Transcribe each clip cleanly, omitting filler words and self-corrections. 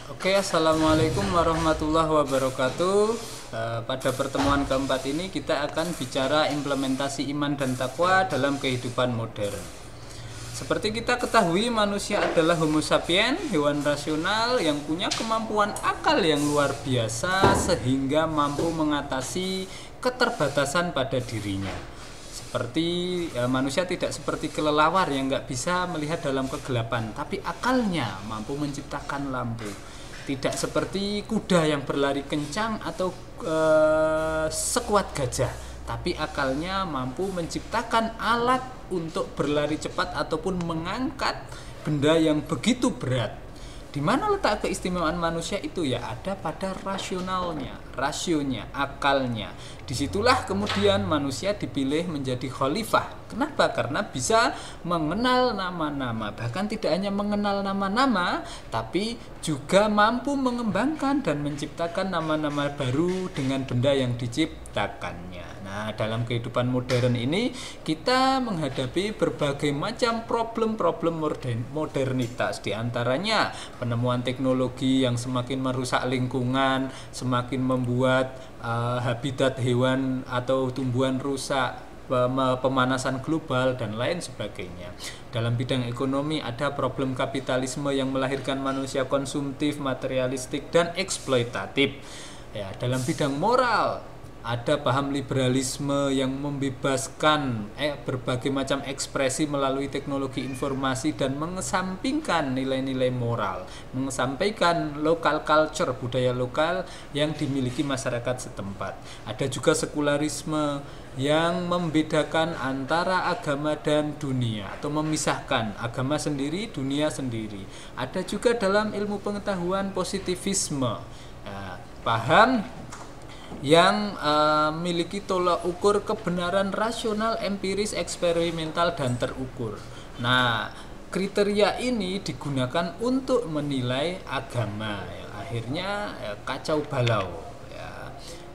Oke, assalamualaikum warahmatullahi wabarakatuh. Pada pertemuan keempat ini kita akan bicara implementasi iman dan takwa dalam kehidupan modern. Seperti kita ketahui, manusia adalah Homo sapiens, hewan rasional yang punya kemampuan akal yang luar biasa sehingga mampu mengatasi keterbatasan pada dirinya. Seperti manusia tidak seperti kelelawar yang nggak bisa melihat dalam kegelapan, tapi akalnya mampu menciptakan lampu. Tidak seperti kuda yang berlari kencang atau sekuat gajah, tapi akalnya mampu menciptakan alat untuk berlari cepat ataupun mengangkat benda yang begitu berat. Di mana letak keistimewaan manusia itu? Ya ada pada rasionya, akalnya. Disitulah kemudian manusia dipilih menjadi khalifah. Kenapa? Karena bisa mengenal nama-nama. Bahkan tidak hanya mengenal nama-nama, tapi juga mampu mengembangkan dan menciptakan nama-nama baru dengan benda yang diciptakannya. Nah, dalam kehidupan modern ini kita menghadapi berbagai macam problem-problem modernitas. Di antaranya penemuan teknologi yang semakin merusak lingkungan, semakin membuat habitat hewan atau tumbuhan rusak, pemanasan global dan lain sebagainya. Dalam bidang ekonomi ada problem kapitalisme yang melahirkan manusia konsumtif, materialistik dan eksploitatif. Ya, dalam bidang moral ada paham liberalisme yang membebaskan berbagai macam ekspresi melalui teknologi informasi dan mengesampingkan nilai-nilai moral, mengesampingkan local culture, budaya lokal yang dimiliki masyarakat setempat. Ada juga sekularisme yang membedakan antara agama dan dunia atau memisahkan agama sendiri, dunia sendiri. Ada juga dalam ilmu pengetahuan positivisme, paham yang memiliki tolak ukur kebenaran rasional, empiris, eksperimental, dan terukur. Nah, kriteria ini digunakan untuk menilai agama. Akhirnya kacau balau.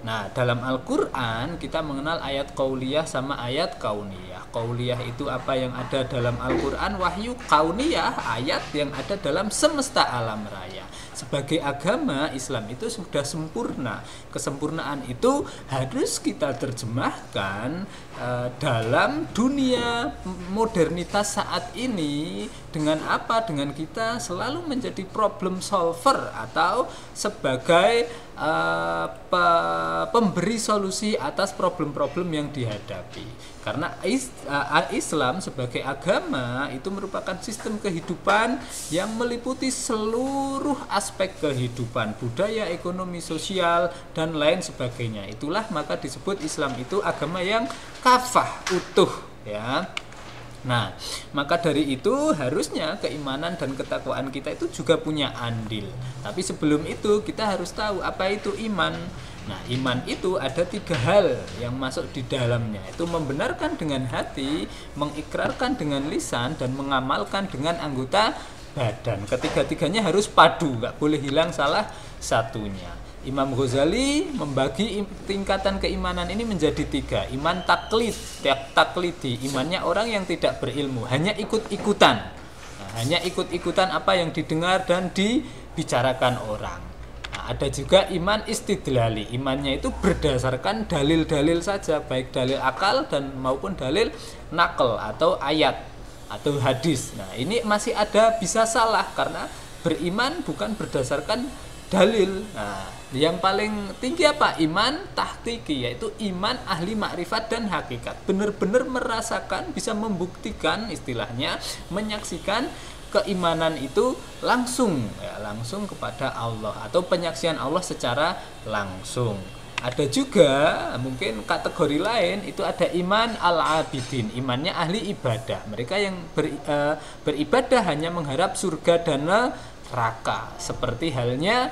Nah, dalam Al-Quran kita mengenal ayat qauliyah sama ayat kauniyah. Qauliyah itu apa yang ada dalam Al-Quran, wahyu. Kauniyah, ayat yang ada dalam semesta alam raya. Sebagai agama, Islam itu sudah sempurna. Kesempurnaan itu harus kita terjemahkan dalam dunia modernitas saat ini. Dengan apa? Dengan kita selalu menjadi problem solver atau sebagai pemberi solusi atas problem-problem yang dihadapi. Karena Islam sebagai agama itu merupakan sistem kehidupan yang meliputi seluruh aspek kehidupan, budaya, ekonomi, sosial, dan lain sebagainya. Itulah maka disebut Islam itu agama yang kafah, utuh, ya. Nah, maka dari itu harusnya keimanan dan ketakwaan kita itu juga punya andil. Tapi sebelum itu kita harus tahu apa itu iman. Nah, iman itu ada 3 hal yang masuk di dalamnya. Itu membenarkan dengan hati, mengikrarkan dengan lisan, dan mengamalkan dengan anggota badan. Ketiga-tiganya harus padu, nggak boleh hilang salah satunya. Imam Ghazali membagi tingkatan keimanan ini menjadi 3. Iman taklidi, imannya orang yang tidak berilmu, hanya ikut-ikutan. Nah, hanya ikut-ikutan apa yang didengar dan dibicarakan orang. Nah, ada juga iman istidlali, imannya itu berdasarkan dalil-dalil saja, baik dalil akal dan maupun dalil nakal atau ayat atau hadis. Nah, ini masih ada bisa salah karena beriman bukan berdasarkan dalil. Nah, yang paling tinggi apa? Iman tahqiqi, yaitu iman ahli makrifat dan hakikat. Benar-benar merasakan, bisa membuktikan, istilahnya menyaksikan keimanan itu langsung, ya, langsung kepada Allah atau penyaksian Allah secara langsung. Ada juga mungkin kategori lain, itu ada iman al-abidin, imannya ahli ibadah. Mereka yang beribadah hanya mengharap surga dan neraka. Seperti halnya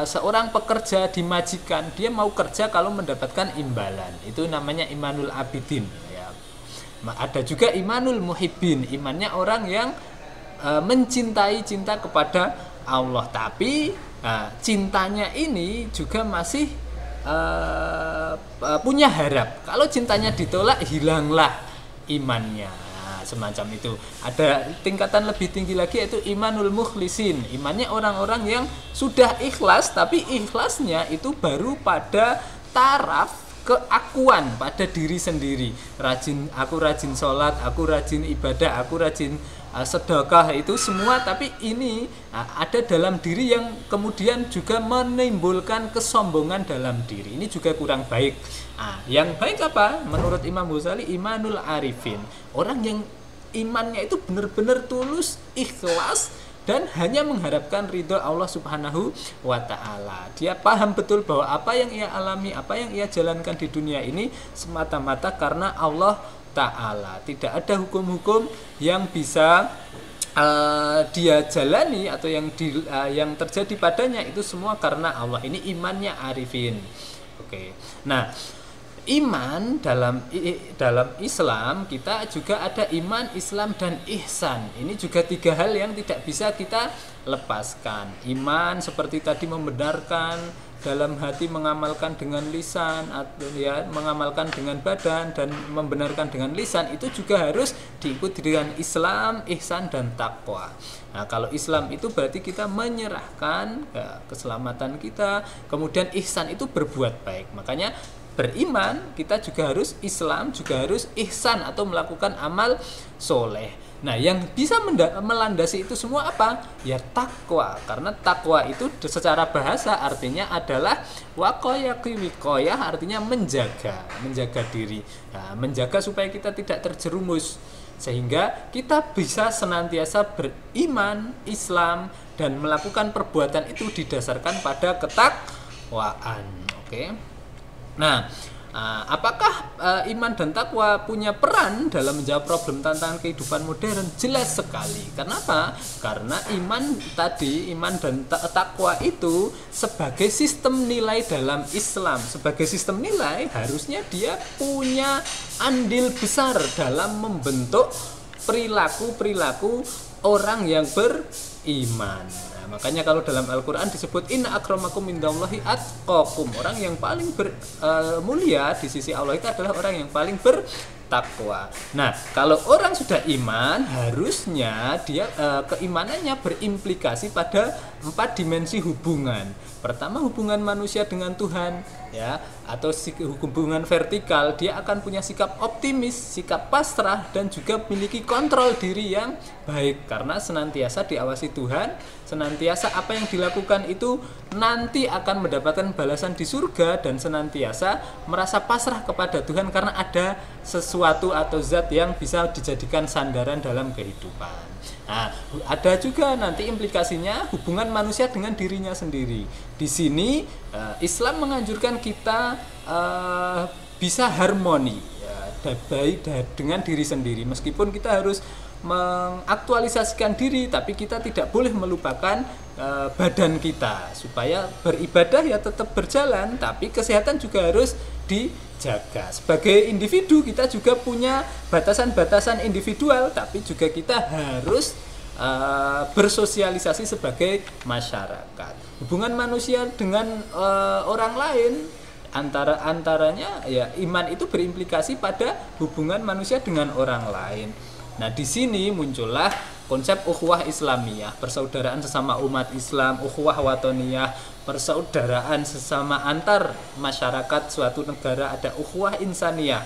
seorang pekerja di majikan, dia mau kerja kalau mendapatkan imbalan. Itu namanya imanul abidin, ya. Ada juga imanul muhibbin, imannya orang yang mencintai, cinta kepada Allah, tapi cintanya ini juga masih punya harap. Kalau cintanya ditolak, hilanglah imannya. semacam itu. Ada tingkatan lebih tinggi lagi yaitu imanul mukhlisin. Imannya orang-orang yang sudah ikhlas, tapi ikhlasnya itu baru pada taraf keakuan pada diri sendiri. Aku rajin sholat, aku rajin ibadah, aku rajin sedekah, itu semua, tapi ini ada dalam diri yang kemudian juga menimbulkan kesombongan dalam diri. Ini juga kurang baik. Yang baik apa? Menurut Imam Ghazali, imanul arifin. Orang yang imannya itu benar-benar tulus, ikhlas, dan hanya mengharapkan ridho Allah Subhanahu wa ta'ala. Dia paham betul bahwa apa yang ia alami, apa yang ia jalankan di dunia ini semata-mata karena Allah ta'ala. Tidak ada hukum-hukum yang bisa dia jalani atau yang terjadi padanya, itu semua karena Allah. Ini imannya arifin. Oke. Nah, iman dalam Islam kita juga ada iman, Islam, dan ihsan. Ini juga 3 hal yang tidak bisa kita lepaskan. Iman seperti tadi membenarkan dalam hati, mengamalkan dengan lisan, atau ya mengamalkan dengan badan dan membenarkan dengan lisan, itu juga harus diikuti dengan Islam, ihsan, dan takwa. Nah, kalau Islam itu berarti kita menyerahkan keselamatan kita, kemudian ihsan itu berbuat baik. Makanya beriman kita juga harus Islam, juga harus ihsan atau melakukan amal soleh. Nah, yang bisa melandasi itu semua apa? Ya takwa. Karena takwa itu secara bahasa artinya adalah wikoyah, artinya menjaga diri. Nah, menjaga supaya kita tidak terjerumus, sehingga kita bisa senantiasa beriman, Islam, dan melakukan perbuatan itu didasarkan pada ketakwaan. Oke. Nah, apakah iman dan takwa punya peran dalam menjawab problem tantangan kehidupan modern? Jelas sekali. Kenapa? Karena iman dan takwa itu sebagai sistem nilai dalam Islam. Sebagai sistem nilai, harusnya dia punya andil besar dalam membentuk perilaku orang yang beriman. Makanya kalau dalam Al-Quran disebut inna akramakum indallahi atqakum. Orang yang paling mulia di sisi Allah itu adalah orang yang paling bertakwa. Nah, kalau orang sudah iman, harusnya dia keimanannya berimplikasi pada 4 dimensi hubungan. Pertama, hubungan manusia dengan Tuhan, ya, atau hubungan vertikal. Dia akan punya sikap optimis, sikap pasrah, dan juga memiliki kontrol diri yang baik karena senantiasa diawasi Tuhan, senantiasa apa yang dilakukan itu nanti akan mendapatkan balasan di surga, dan senantiasa merasa pasrah kepada Tuhan karena ada sesuatu atau zat yang bisa dijadikan sandaran dalam kehidupan. Nah, ada juga nanti implikasinya hubungan manusia dengan dirinya sendiri. Di sini Islam menganjurkan kita bisa harmoni, ya, baik dengan diri sendiri. Meskipun kita harus mengaktualisasikan diri, tapi kita tidak boleh melupakan badan kita. Supaya beribadah ya tetap berjalan, tapi kesehatan juga harus dijaga. Sebagai individu kita juga punya batasan-batasan individual, tapi juga kita harus bersosialisasi sebagai masyarakat. Hubungan manusia dengan orang lain antaranya ya iman itu berimplikasi pada hubungan manusia dengan orang lain. Nah, di sini muncullah konsep ukhuwah Islamiyah, persaudaraan sesama umat Islam, ukhuwah watoniyah, persaudaraan sesama antar masyarakat suatu negara, ada ukhuwah insaniyah,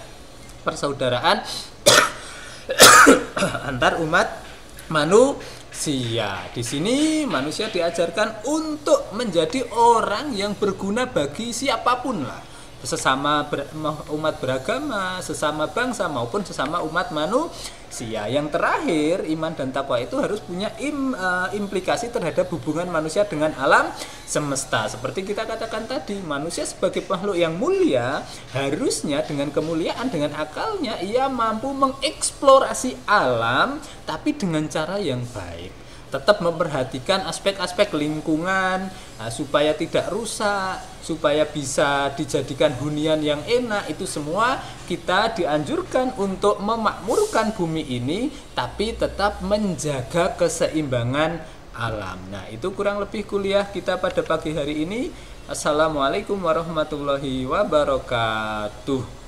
persaudaraan antar umat manusia. Di sini manusia diajarkan untuk menjadi orang yang berguna bagi siapapun lah, sesama umat beragama, sesama bangsa maupun sesama umat manusia. Yang terakhir, iman dan takwa itu harus punya implikasi terhadap hubungan manusia dengan alam semesta. Seperti kita katakan tadi, manusia sebagai makhluk yang mulia, harusnya dengan kemuliaan, dengan akalnya ia mampu mengeksplorasi alam, tapi dengan cara yang baik. Tetap memperhatikan aspek-aspek lingkungan supaya tidak rusak, supaya bisa dijadikan hunian yang enak. Itu semua kita dianjurkan untuk memakmurkan bumi ini, tapi tetap menjaga keseimbangan alam. Nah, itu kurang lebih kuliah kita pada pagi hari ini. Assalamualaikum warahmatullahi wabarakatuh.